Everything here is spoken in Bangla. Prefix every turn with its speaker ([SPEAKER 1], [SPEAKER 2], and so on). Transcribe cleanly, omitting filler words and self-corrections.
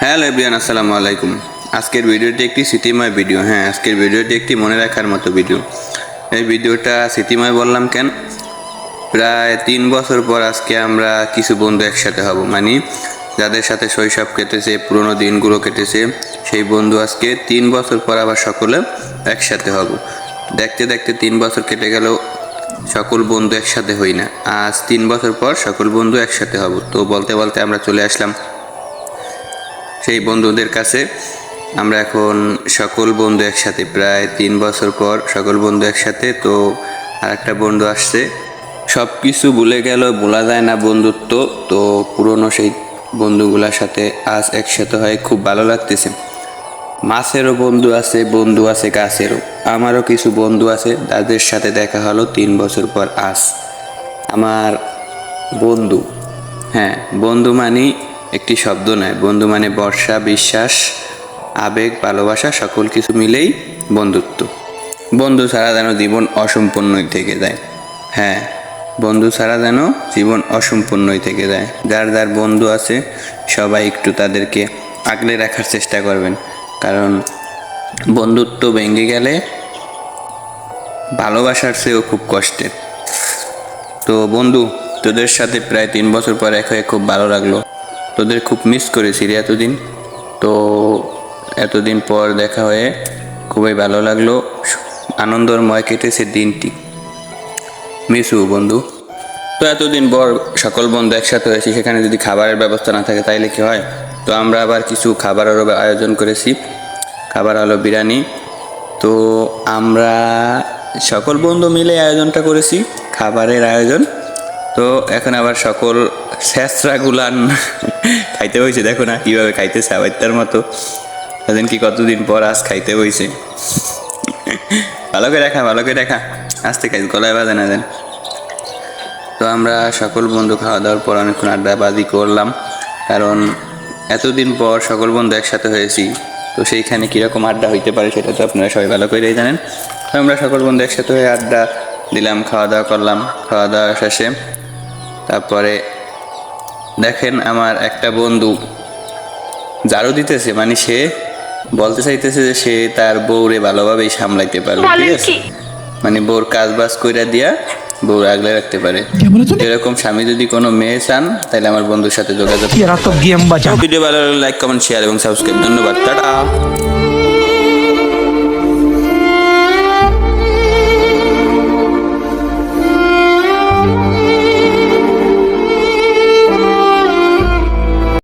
[SPEAKER 1] হ্যালো এভরিওয়ান, আসসালামু আলাইকুম। আজকের ভিডিওটি একটি স্মৃতিময় ভিডিও। আজকের ভিডিওটি একটি মনে রাখার মতো ভিডিও। এই ভিডিওটা স্মৃতিময় বললাম কেন, প্রায় 3 বছর পর আজকে আমরা কিছু বন্ধু একসাথে হব। মানে যাদের সাথে শৈশব কেটেছে, পুরনো দিনগুলো কেটেছে, সেই বন্ধু আজকে 3 বছর পর আবার সকলে একসাথে হব। দেখতে দেখতে 3 বছর কেটে গেল, সকল বন্ধু একসাথে হই না। আজ 3 বছর পর সকল বন্ধু একসাথে হব। তো বলতে বলতে আমরা চলে আসলাম সেই বন্ধুদের কাছে। আমরা এখন সকল বন্ধু একসাথে, প্রায় 3 বছর পর সকল বন্ধু একসাথে। তো আর একটা বন্ধু আসছে, সব কিছু ভুলে গেল, ভোলা যায় না বন্ধুত্ব। তো পুরনো সেই বন্ধুগুলোর সাথে আজ একসাথে হয়, খুব ভালো লাগতেছে। মাছেরও বন্ধু আছে গাছেরও। আমারও কিছু বন্ধু আছে যাদের সাথে দেখা হলো 3 বছর পর আজ। আমার বন্ধু, বন্ধু মানে একটি শব্দ নয়, বন্ধু মানে ভরসা, বিশ্বাস, আবেগ, ভালোবাসা, সকল কিছু মিলেই বন্ধুত্ব। বন্ধু ছাড়া যেন জীবন অসম্পূর্ণই থেকে যায়। বন্ধু ছাড়া যেন জীবন অসম্পূর্ণই থেকে যায়। যার যার বন্ধু আছে সবাই একটু তাদেরকে আগলে রাখার চেষ্টা করবেন, কারণ বন্ধুত্ব ভেঙে গেলে ভালোবাসার চেয়েও খুব কষ্টের। তো বন্ধু, তোদের সাথে প্রায় 3 বছর পর এক হয়ে খুব ভালো লাগলো। তোদের খুব মিস করেছি রে এতদিন। তো এতদিন পর দেখা হয়ে খুবই ভালো লাগলো, আনন্দময় কেটেছে দিনটি। মিসু বন্ধু। তো এতদিন পর সকল বন্ধু একসাথে হয়েছি, সেখানে যদি খাবারের ব্যবস্থা না থাকে তাইলে কি হয়? তো আমরা আবার কিছু খাবারেরও আয়োজন করেছি। খাবার হলো বিরিয়ানি। তো আমরা সকল বন্ধু মিলে আয়োজনটা করেছি, খাবারের আয়োজন। তো এখন আবার সকল শেষরা গুলান খাইতে হয়েছে। দেখো না কীভাবে খাইতেছে আবাইতার মতো। সেদিন কি কতদিন পর আজ খাইতে হয়েছে। ভালো করে দেখা আস্তে খাই, গলায় বাজে না দেন। তো আমরা সকল বন্ধু খাওয়া দাওয়ার পর অনেকক্ষণ আড্ডাবাজি করলাম, কারণ এতদিন পর সকল বন্ধু একসাথে হয়েছি। তো সেইখানে কীরকম আড্ডা হইতে পারে সেটা তো আপনারা সবাই ভালো করেই জানেন। তো আমরা সকল বন্ধু একসাথে হয়ে আড্ডা দিলাম, খাওয়া দাওয়া করলাম। খাওয়া দাওয়া শেষে তারপরে দেখেন আমার একটা বন্ধু ঝাড়ু দিতেছে, মানে সে বলতে চাইতেছে যে সে তার বউরে ভালোভাবেই সামলাইতে পারবে, ঠিক আছে? মানে বউর কাজ বাজ কইরা দিয়া বউর আগলে রাখতে পারে। এরকম স্বামী যদি কোনো মেয়ে চান তাহলে আমার বন্ধুর সাথে যোগাযোগ। ভিডিও ভালো লাগলে লাইক, কমেন্ট, শেয়ার এবং সাবস্ক্রাইব। ধন্যবাদ, টাটা।